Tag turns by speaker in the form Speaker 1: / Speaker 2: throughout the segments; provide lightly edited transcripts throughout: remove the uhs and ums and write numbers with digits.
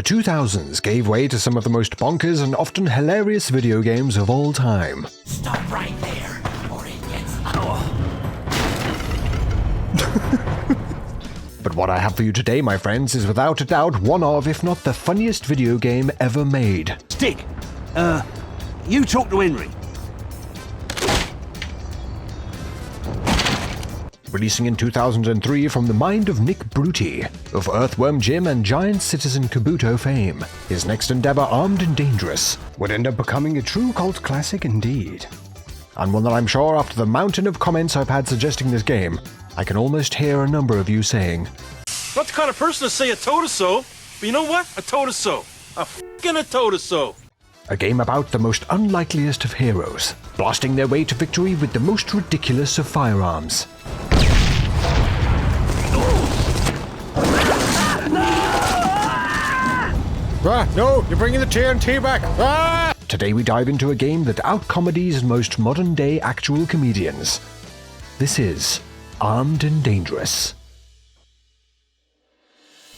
Speaker 1: The 2000s gave way to some of the most bonkers and often hilarious video games of all time.
Speaker 2: Stop right there, or it gets...
Speaker 1: But what I have for you today, my friends, is without a doubt one of, if not the funniest video game ever made.
Speaker 3: Stick, you talk to Henry.
Speaker 1: Releasing in 2003 from the mind of Nick Brutti, of Earthworm Jim and Giant Citizen Kabuto fame, his next endeavor, Armed and Dangerous, would end up becoming a true cult classic indeed. And one that I'm sure, after the mountain of comments I've had suggesting this game, I can almost hear a number of you saying,
Speaker 4: Not the kind of person to say I told her so, but you know what? I told her so. I told her so.
Speaker 1: a game about the most unlikeliest of heroes, blasting their way to victory with the most ridiculous of firearms. No, you're bringing the TNT back! Today we dive into a game that out-comedies most modern-day actual comedians. This is Armed and Dangerous.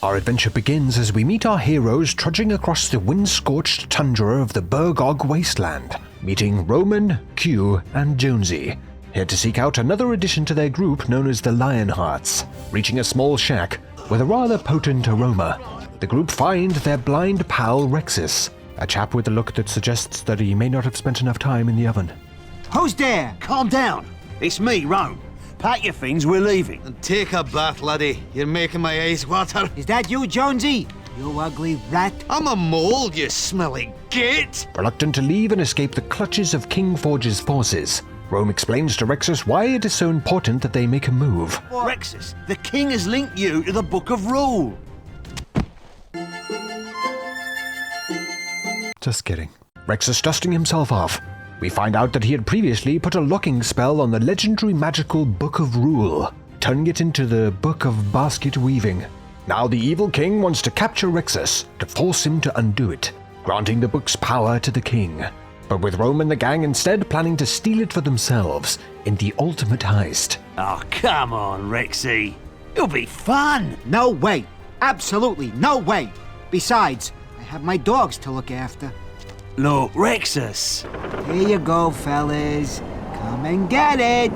Speaker 1: Our adventure begins as we meet our heroes trudging across the wind-scorched tundra of the Burgog Wasteland, meeting Roman, Q, and Jonesy, here to seek out another addition to their group known as the Lionhearts. Reaching a small shack with a rather potent aroma, the group find their blind pal Rexus, a chap with a look that suggests that he may not have spent enough time in the oven.
Speaker 3: Who's there? Calm down. It's me, Rome. Pack your things, we're leaving.
Speaker 5: And take a bath, laddie. You're making my eyes water.
Speaker 6: Is that you, Jonesy? You ugly rat.
Speaker 5: I'm a mole, you smelly git.
Speaker 1: Reluctant to leave and escape the clutches of King Forge's forces, Rome explains to Rexus why it is so important that they make a move.
Speaker 3: Rexus, the king has linked you to the Book of Rule.
Speaker 1: Just kidding. Rexus dusting himself off. We find out that he had previously put a locking spell on the legendary magical Book of Rule, turning it into the Book of Basket Weaving. Now the evil king wants to capture Rexus to force him to undo it, granting the book's power to the king. But with Rome and the gang instead planning to steal it for themselves in the ultimate heist.
Speaker 3: Oh, come on, Rexy. It'll be fun.
Speaker 6: No way. Absolutely no way. Besides, I have my dogs to look after.
Speaker 3: Look, Rexus.
Speaker 6: Here you go, fellas. Come and get it.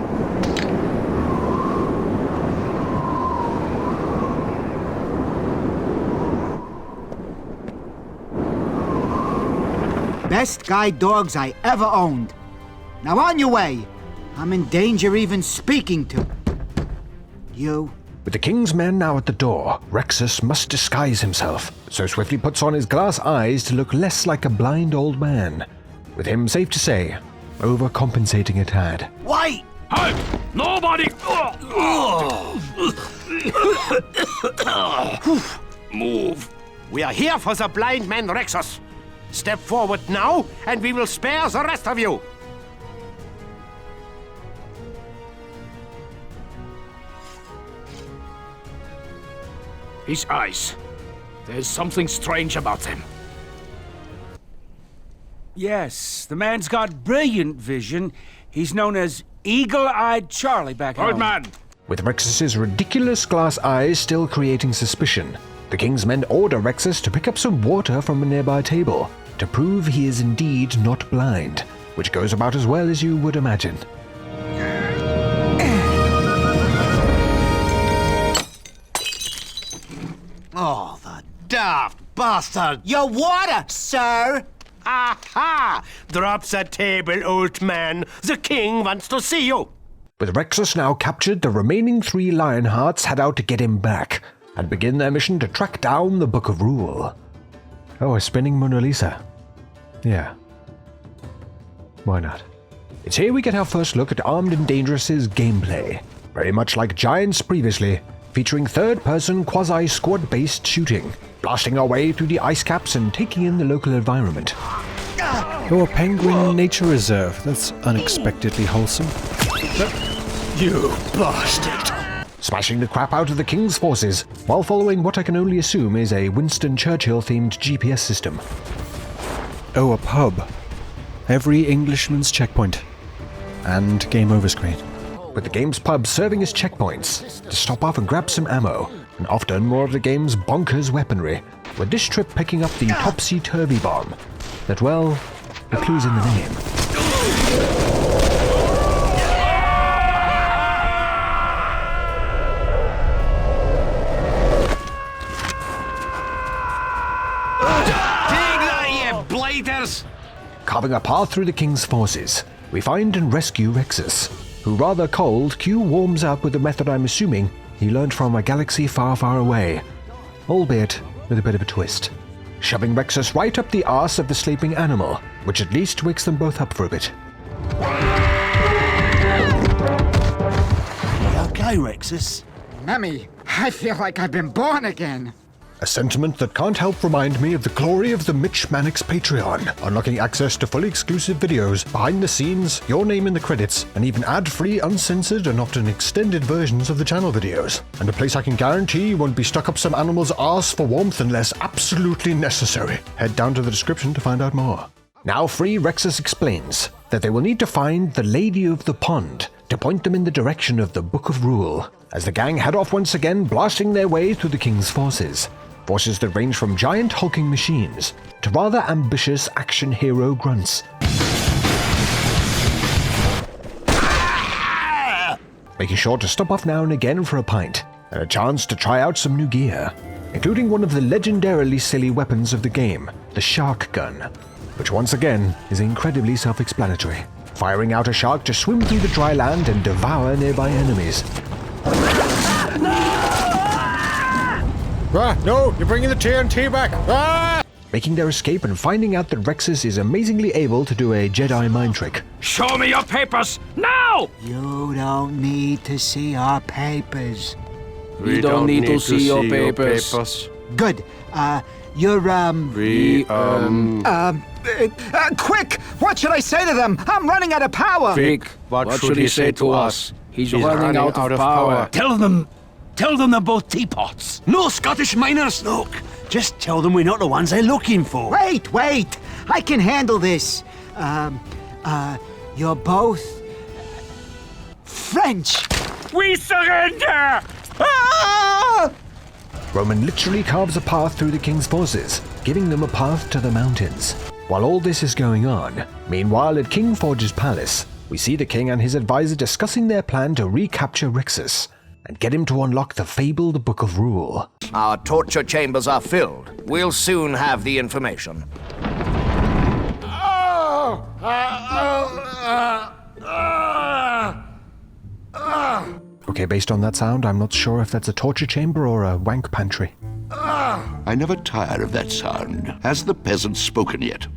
Speaker 6: Best guide dogs I ever owned. Now on your way. I'm in danger even speaking to you.
Speaker 1: With the king's men now at the door, Rexus must disguise himself, so swiftly puts on his glass eyes to look less like a blind old man. With him, safe to say, overcompensating a tad.
Speaker 3: Wait!
Speaker 4: Hey! Nobody!
Speaker 7: Move. We are here for the blind man Rexus. Step forward now, and we will spare the rest of you. His eyes. There's something strange about them.
Speaker 8: Yes, the man's got brilliant vision. He's known as Eagle-Eyed Charlie back home.
Speaker 7: Old man!
Speaker 1: With Rexus's ridiculous glass eyes still creating suspicion, the king's men order Rexus to pick up some water from a nearby table to prove he is indeed not blind, which goes about as well as you would imagine.
Speaker 5: Oh, the daft bastard.
Speaker 6: Your water, sir.
Speaker 7: Aha! Drop the table, old man. The king wants to see you.
Speaker 1: With Rexus now captured, the remaining 3 Lionhearts head out to get him back and begin their mission to track down the Book of Rule. Oh, a spinning Mona Lisa. Yeah. Why not? It's here we get our first look at Armed and Dangerous's gameplay. Very much like Giants previously, featuring third-person quasi-squad-based shooting, blasting our way through the ice caps and taking in the local environment.
Speaker 9: Oh, a penguin nature reserve. That's unexpectedly wholesome.
Speaker 7: You bastard!
Speaker 1: Smashing the crap out of the king's forces, while following what I can only assume is a Winston Churchill-themed GPS system.
Speaker 9: Oh, a pub. Every Englishman's checkpoint. And game over screen.
Speaker 1: With the game's pubs serving as checkpoints to stop off and grab some ammo, and often more of the game's bonkers weaponry. with this trip picking up the topsy-turvy bomb. That, well, the clue's in the name.
Speaker 5: Take that, you blighters!
Speaker 1: Carving a path through the king's forces, we find and rescue Rexus, who, rather cold, Q warms up with a method I'm assuming he learned from a galaxy far, far away, albeit with a bit of a twist. Shoving Rexus right up the arse of the sleeping animal, which at least wakes them both up for a bit.
Speaker 3: Okay, Rexus?
Speaker 6: Mummy, I feel like I've been born again.
Speaker 1: A sentiment that can't help remind me of the glory of the Mitch Mannix Patreon, unlocking access to fully exclusive videos, behind the scenes, your name in the credits, and even ad-free, uncensored, and often extended versions of the channel videos. And a place I can guarantee you won't be stuck up some animal's arse for warmth unless absolutely necessary. Head down to the description to find out more. Now free, Rexus explains that they will need to find the Lady of the Pond to point them in the direction of the Book of Rule, as the gang head off once again, blasting their way through the king's forces. Forces that range from giant hulking machines to rather ambitious action hero grunts. Making sure to stop off now and again for a pint and a chance to try out some new gear, including one of the legendarily silly weapons of the game, the shark gun, which once again is incredibly self-explanatory, firing out a shark to swim through the dry land and devour nearby enemies.
Speaker 9: Ah, no, you're bringing the TNT back! Ah!
Speaker 1: Making their escape and finding out that Rexus is amazingly able to do a Jedi mind trick.
Speaker 8: Show me your papers, now!
Speaker 6: You don't need to see our papers.
Speaker 8: We don't need to see your papers.
Speaker 6: Good. You're, quick! What should I say to them? I'm running out of power!
Speaker 8: Vic, what should he say to us? He's running out of power.
Speaker 3: Tell them they're both teapots. No Scottish miners, look. Just tell them we're not the ones they're looking for.
Speaker 6: Wait! I can handle this. You're both French.
Speaker 8: We surrender! Ah!
Speaker 1: Roman literally carves a path through the king's forces, giving them a path to the mountains. While all this is going on, meanwhile at King Forge's palace, we see the king and his advisor discussing their plan to recapture Rexus and get him to unlock the fabled Book of Rule.
Speaker 2: Our torture chambers are filled. We'll soon have the information.
Speaker 1: Okay, based on that sound, I'm not sure if that's a torture chamber or a wank pantry.
Speaker 10: I never tire of that sound. Has the peasant spoken yet?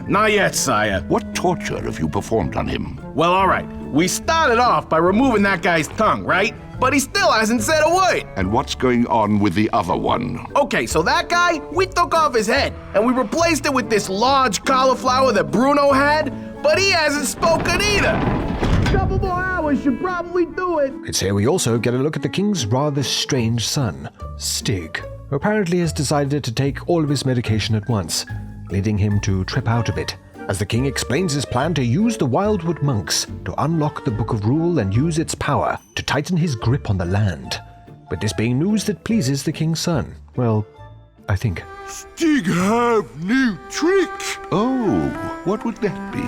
Speaker 7: Not yet, sire.
Speaker 10: What torture have you performed on him?
Speaker 7: Well, all right. We started off by removing that guy's tongue, right? But he still hasn't said a word.
Speaker 10: And what's going on with the other one?
Speaker 7: Okay, so that guy, we took off his head, and we replaced it with this large cauliflower that Bruno had, but he hasn't spoken either. A couple more hours should probably do it.
Speaker 1: It's here we also get a look at the king's rather strange son, Stig, who apparently has decided to take all of his medication at once, leading him to trip out a bit, as the king explains his plan to use the Wildwood monks to unlock the Book of Rule and use its power to tighten his grip on the land. But this being news that pleases the king's son. Well, I think.
Speaker 10: Stig have new trick. Oh, what would that be?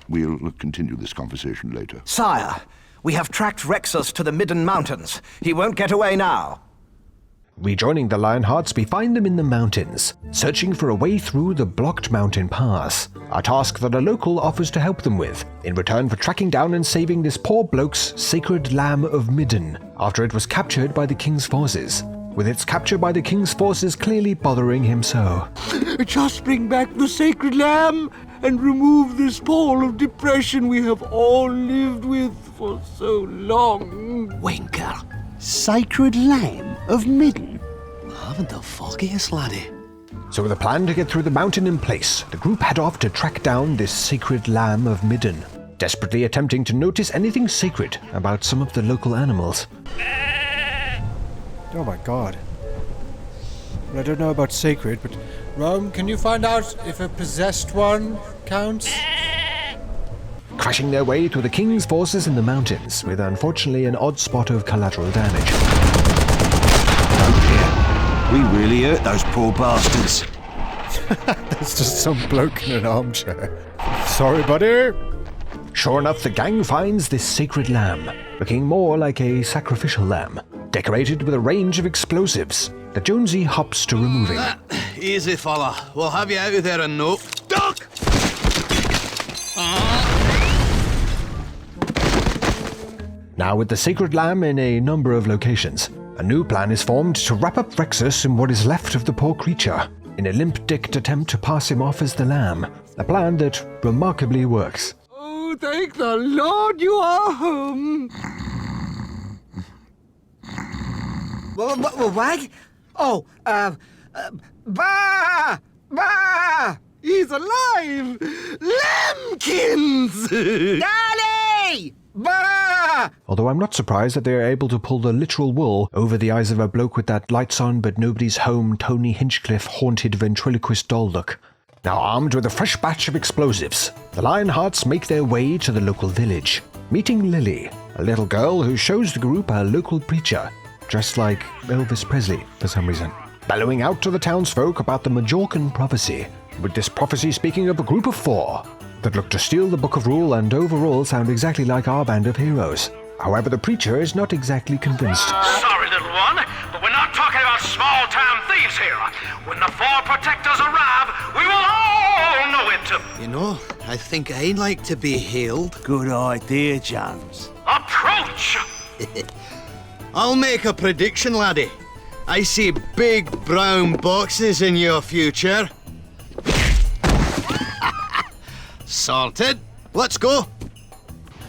Speaker 10: We'll continue this conversation later.
Speaker 2: Sire, we have tracked Rexus to the Midden Mountains. He won't get away now.
Speaker 1: Rejoining the Lionhearts, we find them in the mountains, searching for a way through the blocked mountain pass, a task that a local offers to help them with, in return for tracking down and saving this poor bloke's sacred lamb of Midden, after it was captured by the king's forces, with its capture by the king's forces clearly bothering him so.
Speaker 5: Just bring back the sacred lamb and remove this pall of depression we have all lived with for so long.
Speaker 3: Winker, sacred lamb of Midden. I haven't the foggiest, laddie.
Speaker 1: So with a plan to get through the mountain in place, the group head off to track down this sacred lamb of Midden, desperately attempting to notice anything sacred about some of the local animals.
Speaker 9: Oh my god. Well, I don't know about sacred, but Rome, can you find out if a possessed one counts?
Speaker 1: Crashing their way through the king's forces in the mountains, with unfortunately an odd spot of collateral damage.
Speaker 3: We really hurt those poor bastards.
Speaker 9: There's just some bloke in an armchair. Sorry, buddy.
Speaker 1: Sure enough, the gang finds this sacred lamb, looking more like a sacrificial lamb, decorated with a range of explosives that Jonesy hops to removing.
Speaker 7: Easy, fella. We'll have you out of there in no... Duck!
Speaker 1: Now with the sacred lamb in a number of locations, a new plan is formed to wrap up Rexus in what is left of the poor creature, in a limp-dicked attempt to pass him off as the lamb, a plan that remarkably works.
Speaker 5: Oh, thank the Lord you are home.
Speaker 6: What? Oh,
Speaker 5: Bah! Bah! He's alive! Lambkins!
Speaker 6: Dolly!
Speaker 5: Bah!
Speaker 1: Although I'm not surprised that they are able to pull the literal wool over the eyes of a bloke with that lights on but nobody's home Tony Hinchcliffe haunted ventriloquist doll look. Now armed with a fresh batch of explosives, the Lionhearts make their way to the local village, meeting Lily, a little girl who shows the group a local preacher, dressed like Elvis Presley for some reason, bellowing out to the townsfolk about the Majorcan prophecy, with this prophecy speaking of a group of 4 that look to steal the Book of Rule and overall sound exactly like our band of heroes. However, the preacher is not exactly convinced.
Speaker 11: Sorry, little one, but we're not talking about small-town thieves here. When the 4 protectors arrive, we will all know it.
Speaker 7: You know, I think I'd like to be healed.
Speaker 3: Good idea, Jones.
Speaker 11: Approach!
Speaker 7: I'll make a prediction, laddie. I see big brown boxes in your future. Sorted. Let's go.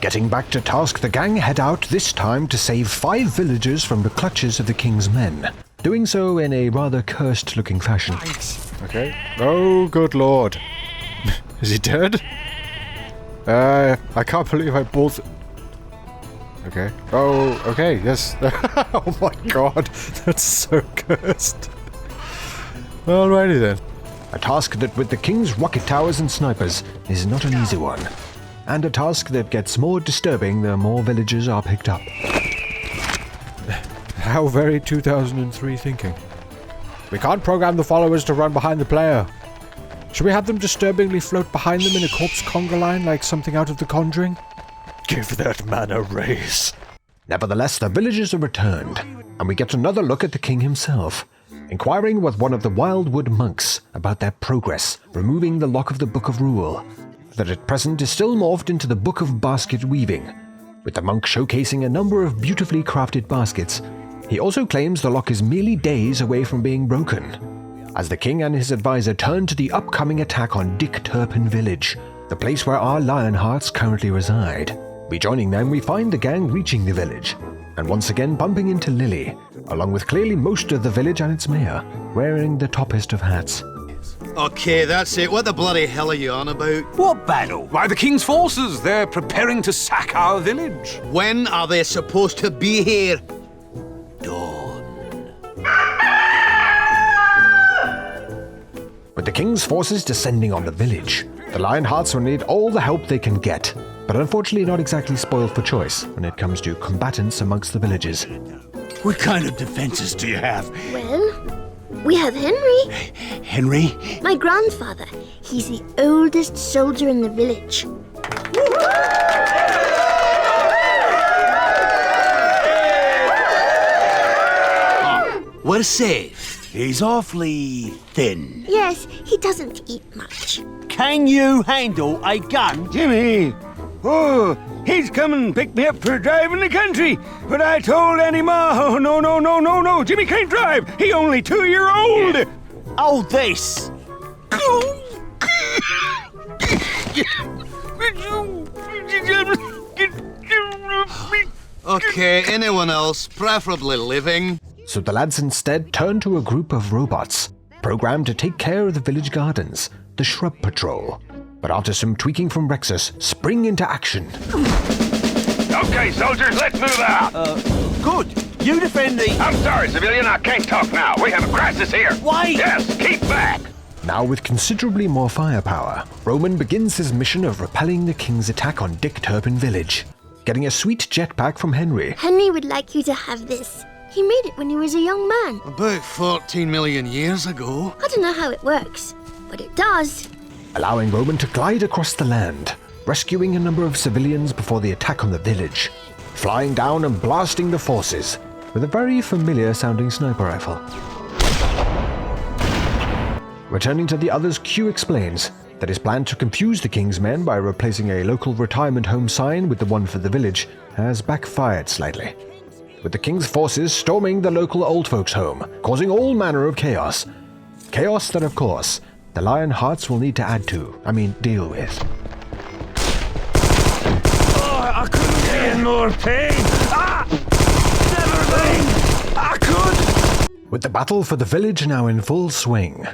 Speaker 1: Getting back to task, the gang head out this time to save 5 villagers from the clutches of the king's men, doing so in a rather cursed-looking fashion.
Speaker 9: Okay. Oh, good lord. Is he dead? I can't believe I both... Okay. Oh, okay, yes. Oh my god, that's so cursed. Alrighty then.
Speaker 1: A task that with the king's rocket towers and snipers is not an easy one. And a task that gets more disturbing the more villagers are picked up.
Speaker 9: How very 2003 thinking. We can't program the followers to run behind the player. Should we have them disturbingly float behind them in a corpse conga line like something out of The Conjuring? Give that man a raise.
Speaker 1: Nevertheless, the villagers are returned, and we get another look at the king himself, inquiring with one of the Wildwood monks about their progress, removing the lock of the Book of Rule, that at present is still morphed into the Book of Basket Weaving, with the monk showcasing a number of beautifully crafted baskets. He also claims the lock is merely days away from being broken, as the king and his advisor turn to the upcoming attack on Dick Turpin Village, the place where our Lionhearts currently reside. Rejoining them, we find the gang reaching the village, and once again bumping into Lily, along with clearly most of the village and its mayor, wearing the toppest of hats.
Speaker 7: Okay, that's it. What the bloody hell are you on about?
Speaker 8: What battle? Why, the king's forces. They're preparing to sack our village.
Speaker 7: When are they supposed to be here?
Speaker 1: With the king's forces descending on the village, the Lionhearts will need all the help they can get, but unfortunately not exactly spoiled for choice when it comes to combatants amongst the villagers.
Speaker 3: What kind of defenses do you have?
Speaker 12: Well, we have Henry.
Speaker 3: Henry?
Speaker 12: My grandfather. He's the oldest soldier in the village.
Speaker 7: We're safe.
Speaker 3: He's awfully thin.
Speaker 12: Yes, he doesn't eat much.
Speaker 3: Can you handle a gun?
Speaker 8: Jimmy! Oh, he's come and picked me up for a drive in the country. But I told Annie Ma, oh, no, Jimmy can't drive. He only 2-year-old.
Speaker 3: Oh, this.
Speaker 7: Okay, anyone else, preferably living?
Speaker 1: So the lads instead turn to a group of robots, programmed to take care of the village gardens, the Shrub Patrol. But after some tweaking from Rexus, spring into action.
Speaker 11: Okay, soldiers, let's move out.
Speaker 3: Good. You defend the...
Speaker 11: I'm sorry, civilian, I can't talk now. We have a crisis here.
Speaker 3: Wait!
Speaker 11: Yes, keep back.
Speaker 1: Now with considerably more firepower, Roman begins his mission of repelling the king's attack on Dick Turpin Village, getting a sweet jetpack from Henry.
Speaker 12: Henry would like you to have this. He made it when he was a young man.
Speaker 3: About 14 million years ago.
Speaker 12: I don't know how it works, but it does.
Speaker 1: Allowing Roman to glide across the land, rescuing a number of civilians before the attack on the village, flying down and blasting the forces with a very familiar-sounding sniper rifle. Returning to the others, Q explains that his plan to confuse the king's men by replacing a local retirement home sign with the one for the village has backfired slightly, with the king's forces storming the local old folks' home, causing all manner of chaos. Chaos that, of course, the Lionhearts will need to deal with.
Speaker 8: Oh, I couldn't get in more pain. Never mind. I could.
Speaker 1: With the battle for the village now in full swing,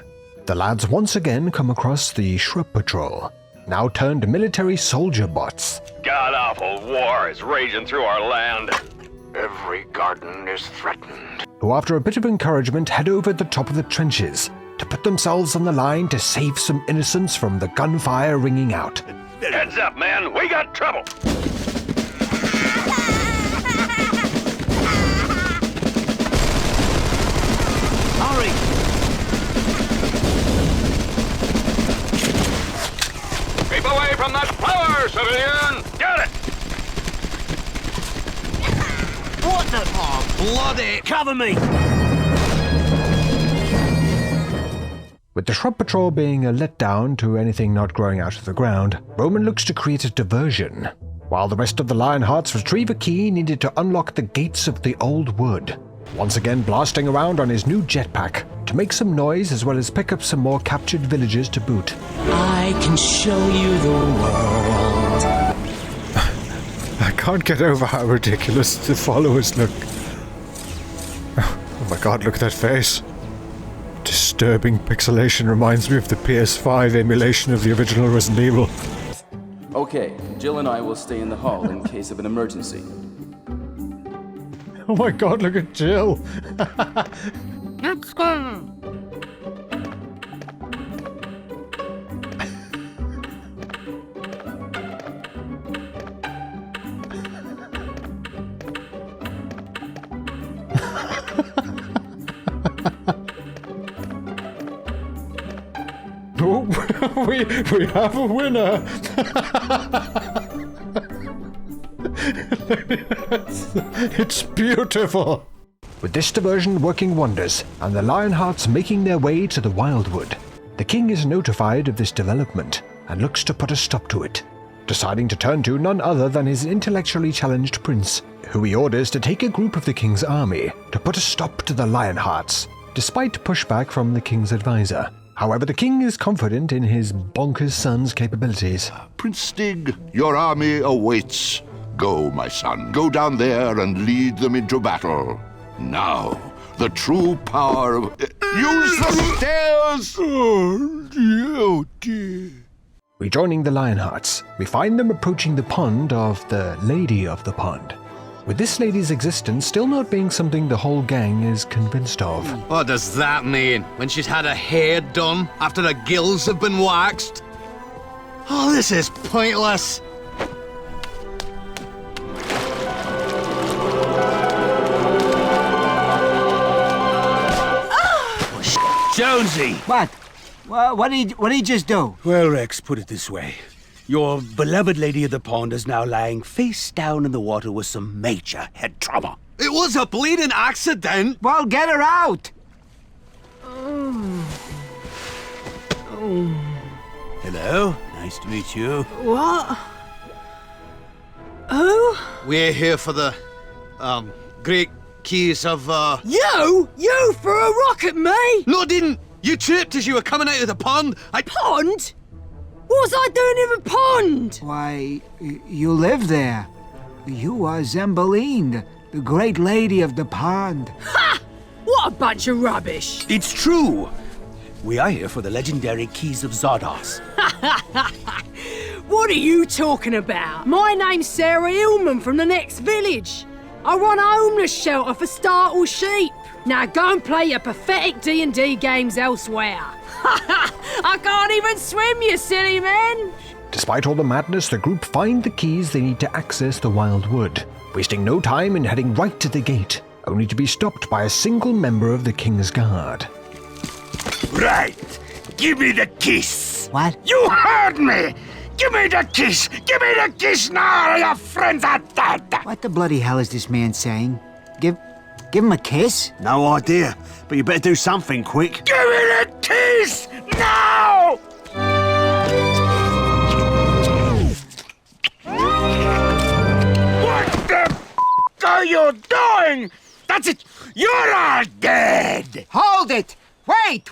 Speaker 1: the lads once again come across the Shrub Patrol, now turned military soldier bots.
Speaker 11: God-awful war is raging through our land. Every garden is threatened.
Speaker 1: Who, after a bit of encouragement, head over the top of the trenches to put themselves on the line to save some innocents from the gunfire ringing out.
Speaker 11: Heads up, man. We got trouble.
Speaker 3: Hurry!
Speaker 11: Keep away from that flower, civilian! Get it!
Speaker 3: What the? Oh, bloody! Cover me!
Speaker 1: With the Shrub Patrol being a letdown to anything not growing out of the ground, Roman looks to create a diversion, while the rest of the Lionhearts retrieve a key needed to unlock the gates of the old wood, once again blasting around on his new jetpack to make some noise as well as pick up some more captured villagers to boot.
Speaker 13: I can show you the world.
Speaker 9: I can't get over how ridiculous the followers look. Oh my god, look at that face. Disturbing pixelation reminds me of the PS5 emulation of the original Resident Evil.
Speaker 14: Okay, Jill and I will stay in the hall in case of an emergency.
Speaker 9: Oh my god, look at Jill!
Speaker 12: Let's go.
Speaker 9: Oh, we have a winner! It's beautiful!
Speaker 1: With this diversion working wonders, and the Lionhearts making their way to the Wildwood, the king is notified of this development and looks to put a stop to it, deciding to turn to none other than his intellectually challenged prince, who he orders to take a group of the king's army to put a stop to the Lionhearts, despite pushback from the king's advisor. However, the king is confident in his bonkers son's capabilities.
Speaker 10: Prince Stig, your army awaits. Go, my son. Go down there and lead them into battle. Now, the true power of... Use the stairs! Oh, dear.
Speaker 1: Rejoining the Lionhearts, we find them approaching the pond of the Lady of the Pond, with this lady's existence still not being something the whole gang is convinced of.
Speaker 3: What does that mean? When she's had her hair done after her gills have been waxed? Oh, this is pointless. Jonesy!
Speaker 6: What? What did he just do?
Speaker 3: Well, Rex, put it this way. Your beloved Lady of the Pond is now lying face down in the water with some major head trauma. It was a bleeding accident!
Speaker 6: Well, get her out!
Speaker 3: Hello, nice to meet you.
Speaker 15: What? Who?
Speaker 3: We're here for the, great keys of,
Speaker 15: You? You threw a rock at me?
Speaker 3: No, I didn't! You tripped as you were coming out of the pond.
Speaker 15: Pond? What was I doing in the pond?
Speaker 6: Why, you live there. You are Zembeline, the great lady of the pond.
Speaker 15: Ha! What a bunch of rubbish.
Speaker 3: It's true. We are here for the legendary keys of Zardos.
Speaker 15: What are you talking about? My name's Sarah Hillman from the next village. I run a homeless shelter for startled sheep. Now go and play your pathetic D&D games elsewhere. I can't even swim, you silly man!
Speaker 1: Despite all the madness, the group find the keys they need to access the Wildwood, wasting no time in heading right to the gate, only to be stopped by a single member of the King's Guard.
Speaker 8: Right. Give me the kiss.
Speaker 6: What?
Speaker 8: You heard me. Give me the kiss. Give me the kiss now, or your friends are dead.
Speaker 6: What the bloody hell is this man saying? Give him a kiss?
Speaker 3: No idea, but you better do something quick.
Speaker 8: Give me the kiss now. What the f*** are you doing? That's it. You're all dead.
Speaker 6: Hold it! Wait!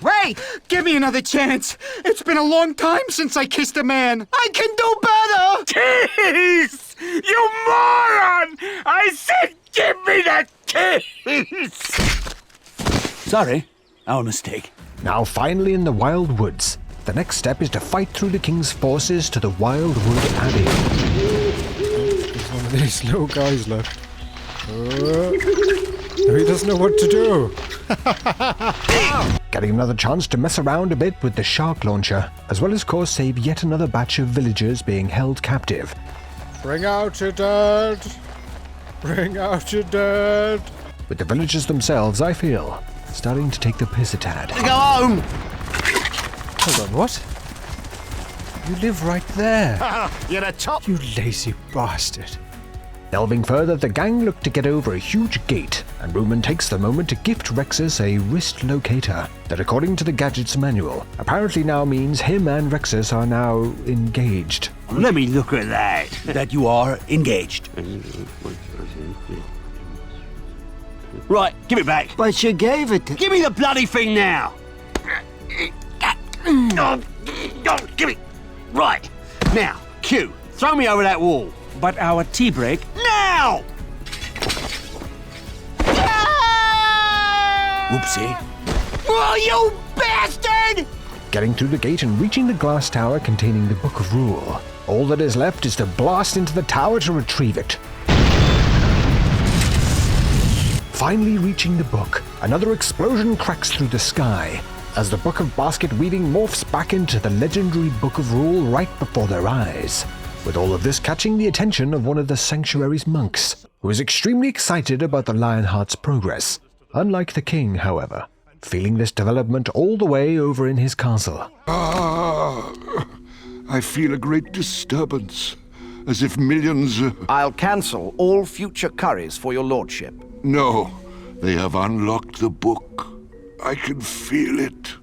Speaker 6: Give me another chance. It's been a long time since I kissed a man. I can do better!
Speaker 8: Kiss! You moron! I said give me the kiss!
Speaker 3: Sorry, our mistake.
Speaker 1: Now finally in the Wild Woods, the next step is to fight through the King's forces to the Wildwood Abbey.
Speaker 9: There's one of these little guys left. He doesn't know what to do.
Speaker 1: Getting another chance to mess around a bit with the shark launcher, as well as of course save yet another batch of villagers being held captive.
Speaker 9: Bring out your dead. Bring out your dead.
Speaker 1: With the villagers themselves, I feel, starting to take the piss a tad.
Speaker 2: Go home!
Speaker 9: Hold on, what? You live right there.
Speaker 2: You're a top.
Speaker 9: You lazy bastard.
Speaker 1: Delving further, the gang look to get over a huge gate, and Ruman takes the moment to gift Rexus a wrist locator that, according to the gadget's manual, apparently now means him and Rexus are now engaged.
Speaker 3: Let me look at that. That you are engaged. Right, give it back.
Speaker 6: But you gave it to...
Speaker 3: Give me the bloody thing now. No, give it. Right, now, Q, throw me over that wall. But our tea break now! Whoopsie.
Speaker 6: Oh, you bastard!
Speaker 1: Getting through the gate and reaching the glass tower containing the Book of Rule, all that is left is to blast into the tower to retrieve it. Finally reaching the book, another explosion cracks through the sky, as the Book of Basket Weaving morphs back into the legendary Book of Rule right before their eyes. With all of this catching the attention of one of the sanctuary's monks, who is extremely excited about the Lionheart's progress. Unlike the king, however, feeling this development all the way over in his castle.
Speaker 10: I feel a great disturbance, as if millions...
Speaker 2: I'll cancel all future curries for your lordship.
Speaker 10: No, they have unlocked the book. I can feel it.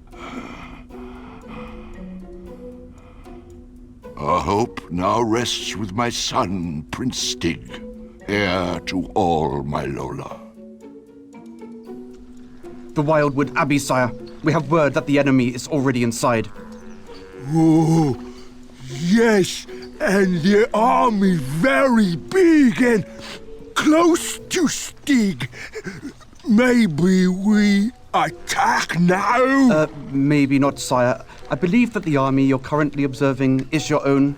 Speaker 10: Our hope now rests with my son, Prince Stig, heir to all my Lola.
Speaker 16: The Wildwood Abbey, sire. We have word that the enemy is already inside.
Speaker 5: Oh, yes, and the army very big and close to Stig. Maybe we attack now?
Speaker 16: Maybe not, sire. I believe that the army you're currently observing is your own.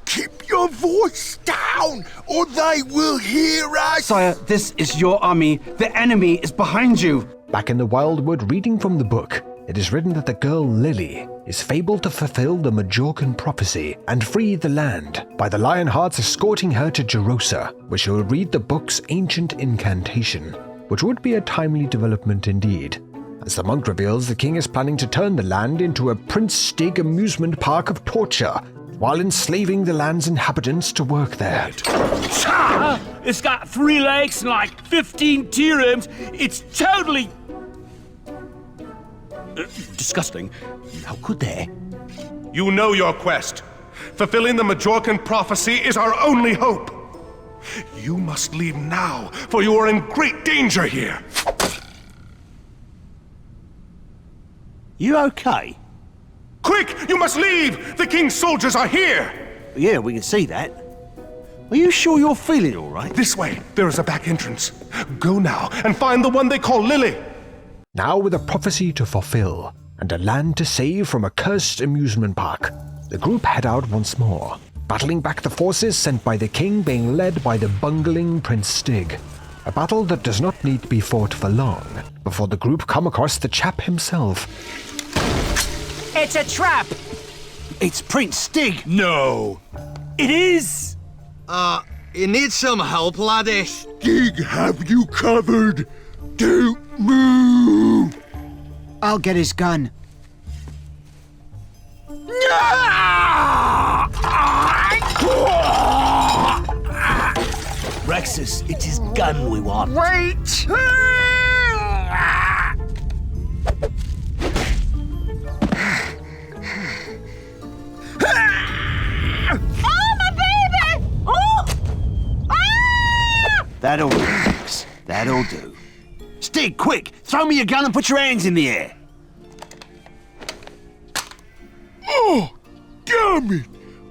Speaker 5: Keep your voice down, or they will hear us!
Speaker 16: Sire, this is your army. The enemy is behind you.
Speaker 1: Back in the Wildwood, reading from the book, it is written that the girl Lily is fabled to fulfill the Majorcan prophecy and free the land by the Lionhearts escorting her to Jerosa, where she will read the book's ancient incantation, which would be a timely development indeed. As the monk reveals, the king is planning to turn the land into a Prince Stig amusement park of torture, while enslaving the land's inhabitants to work there.
Speaker 8: It's got 3 legs and like 15 T-rims. It's totally... disgusting. How could they?
Speaker 17: You know your quest. Fulfilling the Majorcan prophecy is our only hope. You must leave now, for you are in great danger here.
Speaker 3: You okay?
Speaker 17: Quick, you must leave! The king's soldiers are here!
Speaker 3: Yeah, we can see that. Are you sure you're feeling all right?
Speaker 17: This way, there is a back entrance. Go now and find the one they call Lily.
Speaker 1: Now with a prophecy to fulfill and a land to save from a cursed amusement park, the group head out once more, battling back the forces sent by the king being led by the bungling Prince Stig. A battle that does not need to be fought for long before the group come across the chap himself.
Speaker 6: It's a trap!
Speaker 3: It's Prince Stig!
Speaker 8: No! It is!
Speaker 5: You need some help, laddie?
Speaker 8: Stig have you covered. Don't move.
Speaker 6: I'll get his gun.
Speaker 3: Rexus, it's his gun we want.
Speaker 5: Wait!
Speaker 3: That'll do, Rex. That'll do. Stig, quick! Throw me your gun and put your hands in the air.
Speaker 8: Oh, damn it!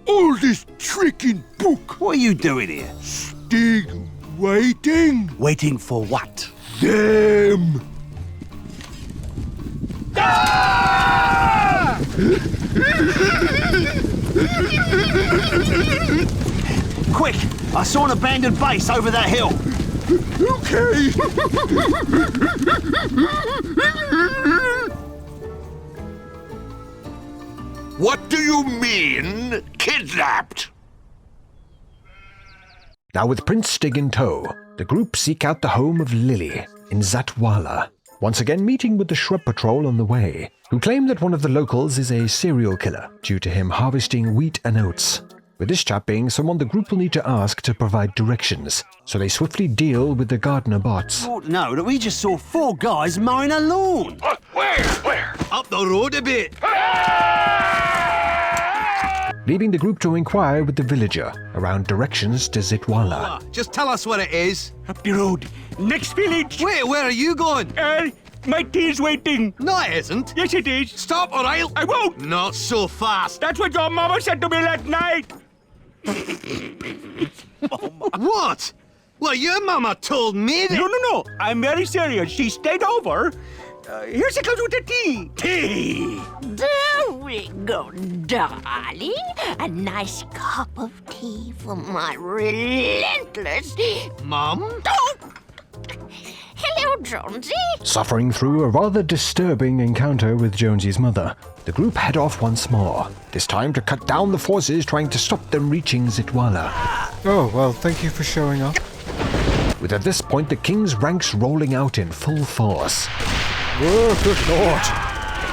Speaker 8: All this tricking book.
Speaker 3: What are you doing here?
Speaker 8: Stig, waiting.
Speaker 3: Waiting for what?
Speaker 8: Them.
Speaker 3: Ah! Quick! I saw an abandoned base over that hill.
Speaker 8: Okay.
Speaker 10: What do you mean, kidnapped?
Speaker 1: Now with Prince Stig in tow, the group seek out the home of Lily in Zatwala, once again meeting with the shrub patrol on the way, who claim that one of the locals is a serial killer due to him harvesting wheat and oats. With this chap being someone the group will need to ask to provide directions, so they swiftly deal with the gardener bots.
Speaker 3: You ought to know that we just saw 4 guys mowing a lawn.
Speaker 17: Where?
Speaker 5: Up the road a bit.
Speaker 1: Leaving the group to inquire with the villager around directions to Zitwala.
Speaker 5: Just tell us where it is.
Speaker 8: Up the road. Next village.
Speaker 5: Wait, where are you going?
Speaker 8: My tea's waiting.
Speaker 5: No, it isn't.
Speaker 8: Yes, it is.
Speaker 5: Stop or I'll...
Speaker 8: I won't.
Speaker 5: Not so fast.
Speaker 8: That's what your mama said to me last night.
Speaker 5: What? Well, your mama told me that...
Speaker 8: No. I'm very serious. She stayed over. Here she comes with the tea. Tea!
Speaker 12: There we go, darling. A nice cup of tea for my relentless...
Speaker 5: Mum?
Speaker 12: Oh! Hello, Jonesy.
Speaker 1: Suffering through a rather disturbing encounter with Jonesy's mother, the group head off once more, this time to cut down the forces trying to stop them reaching Zitwala.
Speaker 9: Oh, well, thank you for showing up.
Speaker 1: With at this point the king's ranks rolling out in full force.
Speaker 9: Oh, good lord.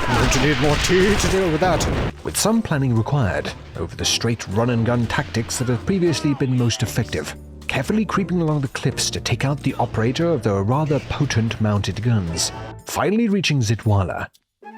Speaker 9: I'm going to need more tea to deal with that.
Speaker 1: With some planning required over the straight run-and-gun tactics that have previously been most effective, carefully creeping along the cliffs to take out the operator of the rather potent mounted guns, finally reaching Zitwala,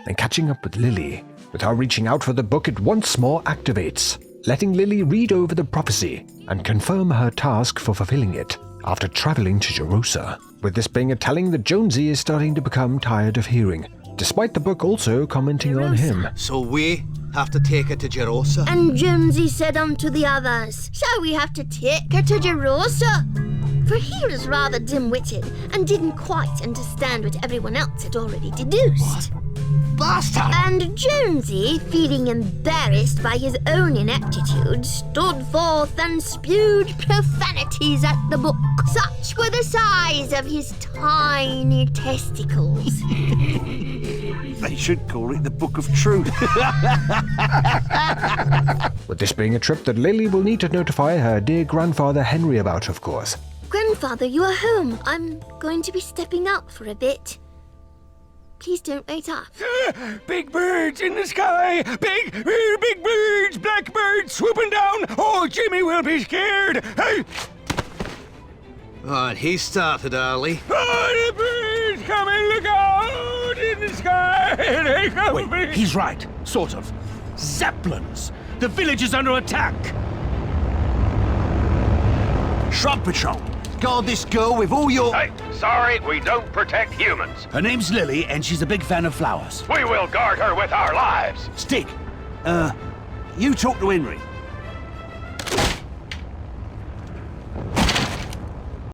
Speaker 1: and catching up with Lily, with her reaching out for the book it once more activates, letting Lily read over the prophecy and confirm her task for fulfilling it after traveling to Jerosa, with this being a telling that Jonesy is starting to become tired of hearing, despite the book also commenting on him.
Speaker 5: So we have to take her to Jerosa.
Speaker 12: And Jonesy said unto the others, so we have to take her to Jerosa. For he was rather dim-witted and didn't quite understand what everyone else had already deduced.
Speaker 5: What? Bastard!
Speaker 12: And Jonesy, feeling embarrassed by his own ineptitude, stood forth and spewed profanities at the book. Such were the size of his tiny testicles.
Speaker 3: They should call it the Book of Truth.
Speaker 1: With this being a trip that Lily will need to notify her dear grandfather Henry about, of course.
Speaker 12: Grandfather, you are home. I'm going to be stepping out for a bit. Please don't wait up.
Speaker 8: Big birds in the sky! Big birds! Blackbirds swooping down! Oh, Jimmy will be scared! Hey!
Speaker 5: Oh, and he started early.
Speaker 8: Oh, the birds coming! Look out in the sky! They come!
Speaker 3: Wait, he's right. Sort of. Zeppelins! The village is under attack! Shrub Patrol! Guard this girl with all your...
Speaker 11: Hey, sorry, we don't protect humans.
Speaker 3: Her name's Lily, and she's a big fan of flowers.
Speaker 11: We will guard her with our lives.
Speaker 3: Stig, you talk to Henry.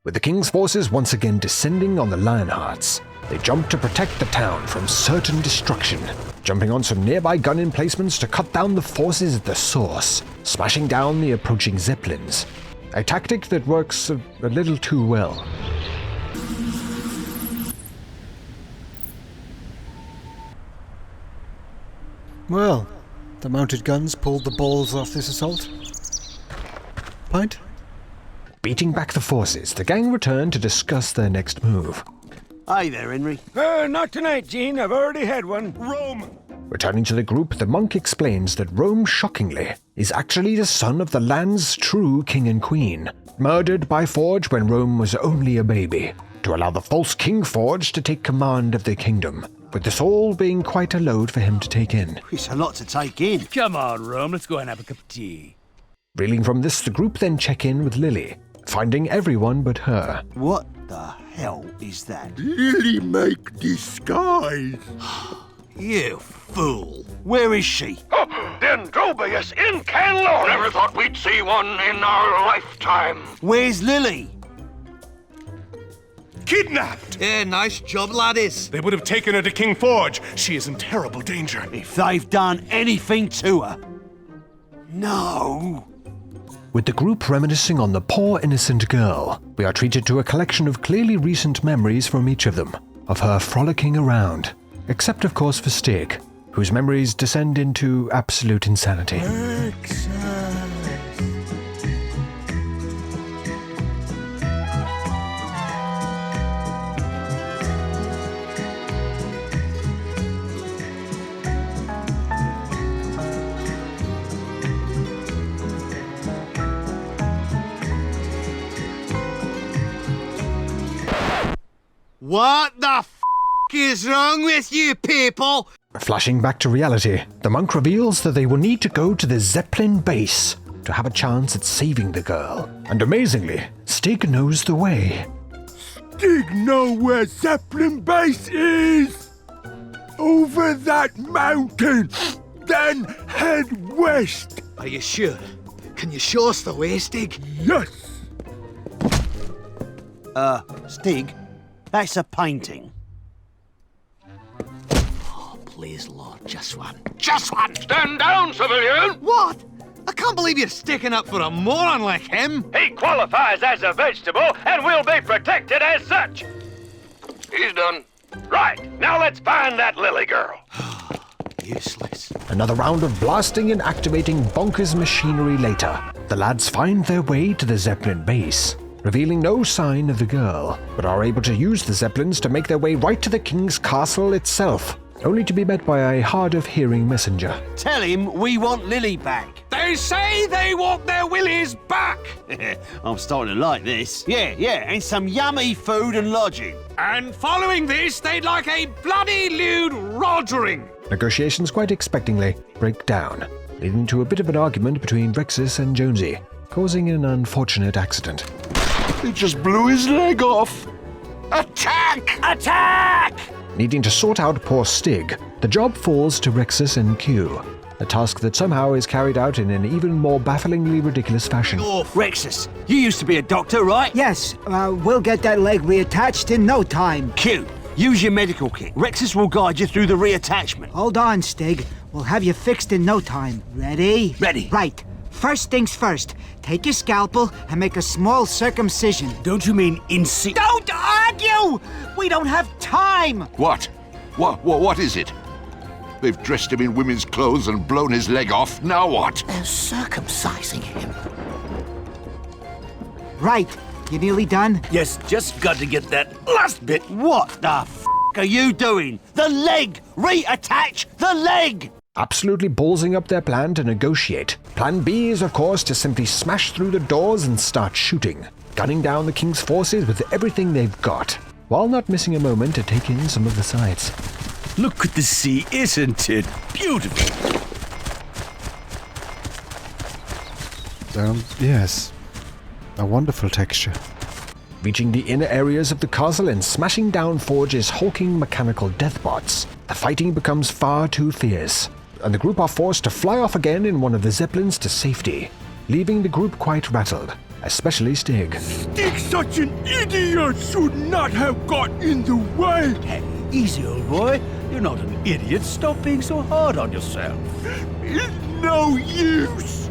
Speaker 1: With the king's forces once again descending on the Lionhearts, they jump to protect the town from certain destruction, jumping on some nearby gun emplacements to cut down the forces at the source, smashing down the approaching Zeppelins. A tactic that works a little too well.
Speaker 9: Well, the mounted guns pulled the balls off this assault. Pint?
Speaker 1: Beating back the forces, the gang return to discuss their next move.
Speaker 3: Hi there, Henry.
Speaker 8: Not tonight, Gene. I've already had one.
Speaker 17: Rome!
Speaker 1: Returning to the group, the monk explains that Rome, shockingly, is actually the son of the land's true king and queen, murdered by Forge when Rome was only a baby, to allow the false King Forge to take command of the kingdom, with this all being quite a load for him to take in.
Speaker 3: It's a lot to take in.
Speaker 8: Come on, Rome. Let's go and have a cup of tea.
Speaker 1: Reeling from this, the group then check in with Lily, finding everyone but her.
Speaker 3: What the hell is that?
Speaker 5: Lily make disguise.
Speaker 3: You fool. Where is she?
Speaker 11: Dendrobius in Canlo! Never thought we'd see one in our lifetime.
Speaker 3: Where's Lily?
Speaker 17: Kidnapped!
Speaker 3: Yeah, nice job, laddies.
Speaker 17: They would have taken her to King Forge. She is in terrible danger.
Speaker 3: If they've done anything to her. No.
Speaker 1: With the group reminiscing on the poor innocent girl, we are treated to a collection of clearly recent memories from each of them, of her frolicking around. Except of course for Stig, whose memories descend into absolute insanity.
Speaker 3: What the f*** is wrong with you people?
Speaker 1: Flashing back to reality, the monk reveals that they will need to go to the Zeppelin base to have a chance at saving the girl. And amazingly, Stig knows the way.
Speaker 5: Stig know where Zeppelin base is. Over that mountain. Then head west.
Speaker 3: Are you sure? Can you show us the way, Stig?
Speaker 5: Yes.
Speaker 3: Stig, that's a painting. Please, Lord, just one.
Speaker 11: Just one! Stand down, civilian!
Speaker 3: What? I can't believe you're sticking up for a moron like him.
Speaker 11: He qualifies as a vegetable and will be protected as such. He's done. Right, now let's find that Lily girl.
Speaker 3: Useless.
Speaker 1: Another round of blasting and activating bonkers machinery later, the lads find their way to the Zeppelin base, revealing no sign of the girl, but are able to use the Zeppelins to make their way right to the king's castle itself, only to be met by a hard-of-hearing messenger.
Speaker 3: Tell him we want Lily back.
Speaker 8: They say they want their willies back.
Speaker 3: I'm starting to like this. Yeah, and some yummy food and lodging.
Speaker 8: And following this, they'd like a bloody lewd rogering.
Speaker 1: Negotiations quite expectingly break down, leading to a bit of an argument between Rexus and Jonesy, causing an unfortunate accident.
Speaker 10: It just blew his leg off.
Speaker 11: Attack!
Speaker 8: Attack!
Speaker 1: Needing to sort out poor Stig, the job falls to Rexus and Q, a task that somehow is carried out in an even more bafflingly ridiculous fashion.
Speaker 3: Rexus, you used to be a doctor, right?
Speaker 6: Yes, we'll get that leg reattached in no time.
Speaker 3: Q, use your medical kit. Rexus will guide you through the reattachment.
Speaker 6: Hold on, Stig. We'll have you fixed in no time. Ready?
Speaker 3: Ready.
Speaker 6: Right. First things first. Take your scalpel and make a small circumcision.
Speaker 3: Don't you mean
Speaker 6: Don't argue! We don't have time!
Speaker 10: What? What is it? They've dressed him in women's clothes and blown his leg off. Now what?
Speaker 2: They're circumcising him.
Speaker 6: Right. You nearly done?
Speaker 3: Yes, just got to get that last bit. What the f*** are you doing? The leg! Reattach the leg!
Speaker 1: Absolutely ballsing up their plan to negotiate. Plan B is, of course, to simply smash through the doors and start shooting, gunning down the king's forces with everything they've got, while not missing a moment to take in some of the sights.
Speaker 3: Look at the sea, isn't it beautiful?
Speaker 9: Yes. A wonderful texture.
Speaker 1: Reaching the inner areas of the castle and smashing down Forge's hulking mechanical deathbots, the fighting becomes far too fierce, and the group are forced to fly off again in one of the Zeppelins to safety, leaving the group quite rattled, especially Stig.
Speaker 5: Stig's such an idiot, should not have got in the way.
Speaker 3: Hey, easy, old boy. You're not an idiot. Stop being so hard on yourself.
Speaker 5: It's no use.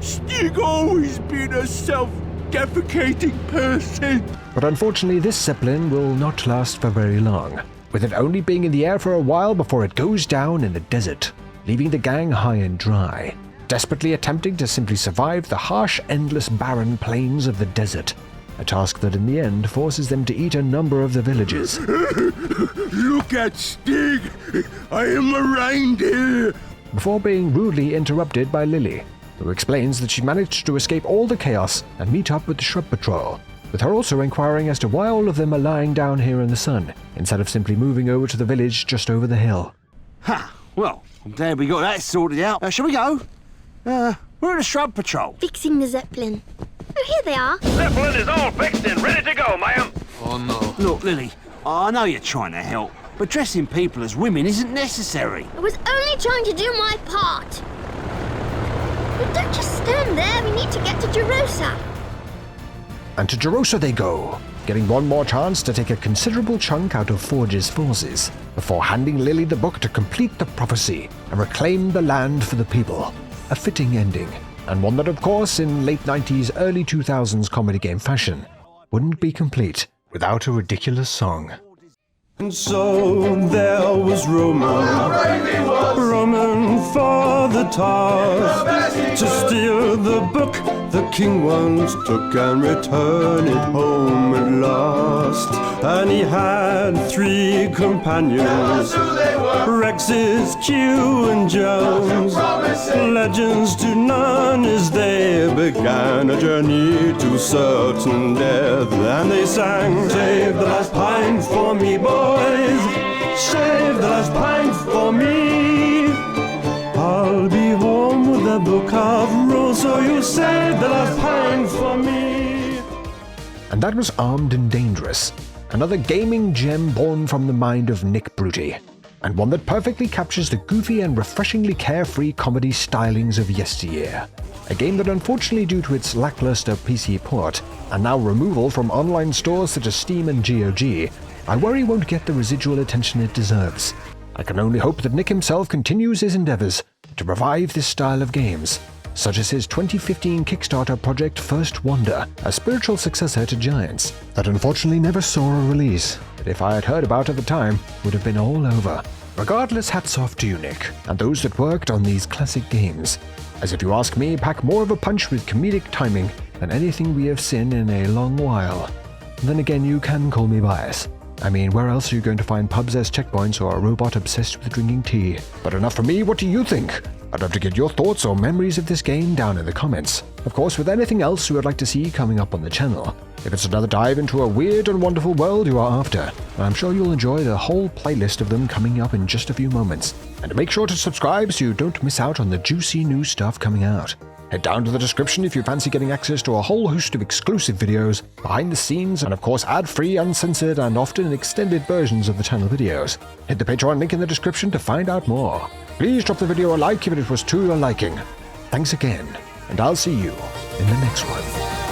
Speaker 5: Stig always been a self-defecating person.
Speaker 1: But unfortunately, this Zeppelin will not last for very long, with it only being in the air for a while before it goes down in the desert, leaving the gang high and dry. desperately attempting to simply survive the harsh, endless, barren plains of the desert, a task that in the end forces them to eat a number of the villages.
Speaker 5: Look at Stig! I am a reindeer!
Speaker 1: Before being rudely interrupted by Lily, who explains that she managed to escape all the chaos and meet up with the shrub patrol, with her also inquiring as to why all of them are lying down here in the sun, instead of simply moving over to the village just over the hill.
Speaker 8: Ha! Well, I'm glad we got that sorted out. Shall we go? We're at a shrub patrol.
Speaker 12: Fixing the Zeppelin. Oh, here they are.
Speaker 11: Zeppelin is all fixed and ready to go, ma'am.
Speaker 8: Oh, no. Look, Lily, I know you're trying to help, but dressing people as women isn't necessary.
Speaker 12: I was only trying to do my part. But don't just stand there. We need to get to Jerosa.
Speaker 1: And to Jerosa they go, getting one more chance to take a considerable chunk out of Forge's forces, before handing Lily the book to complete the prophecy and reclaim the land for the people. A fitting ending, and one that of course in late 90s, early 2000s comedy game fashion wouldn't be complete without a ridiculous song.
Speaker 18: And so there was Roman for the task to steal the book the king once took and return it home at last. And he had 3 companions, Rex's, Q and Jones, legends to none as they began a journey to certain death. And they sang, "Save the last pint for me, boys, save the last pint for me. I'll be home with a book of rules, so you save the last pint for me."
Speaker 1: And that was Armed and Dangerous, another gaming gem born from the mind of Nick Bruty, and one that perfectly captures the goofy and refreshingly carefree comedy stylings of yesteryear. A game that unfortunately, due to its lackluster PC port, and now removal from online stores such as Steam and GOG, I worry won't get the residual attention it deserves. I can only hope that Nick himself continues his endeavors to revive this style of games, such as his 2015 Kickstarter project First Wonder, a spiritual successor to Giants, that unfortunately never saw a release, but if I had heard about at the time, would have been all over. Regardless, hats off to you, Nick, and those that worked on these classic games, as if you ask me, pack more of a punch with comedic timing than anything we have seen in a long while. Then again, you can call me biased. I mean, where else are you going to find pubs as checkpoints or a robot obsessed with drinking tea? But enough from me, what do you think? I'd love to get your thoughts or memories of this game down in the comments. Of course, with anything else you would like to see coming up on the channel. If it's another dive into a weird and wonderful world you are after, I'm sure you'll enjoy the whole playlist of them coming up in just a few moments. And make sure to subscribe so you don't miss out on the juicy new stuff coming out. Head down to the description if you fancy getting access to a whole host of exclusive videos, behind the scenes, and of course ad-free, uncensored, and often extended versions of the channel videos. Hit the Patreon link in the description to find out more. Please drop the video a like if it was to your liking. Thanks again, and I'll see you in the next one.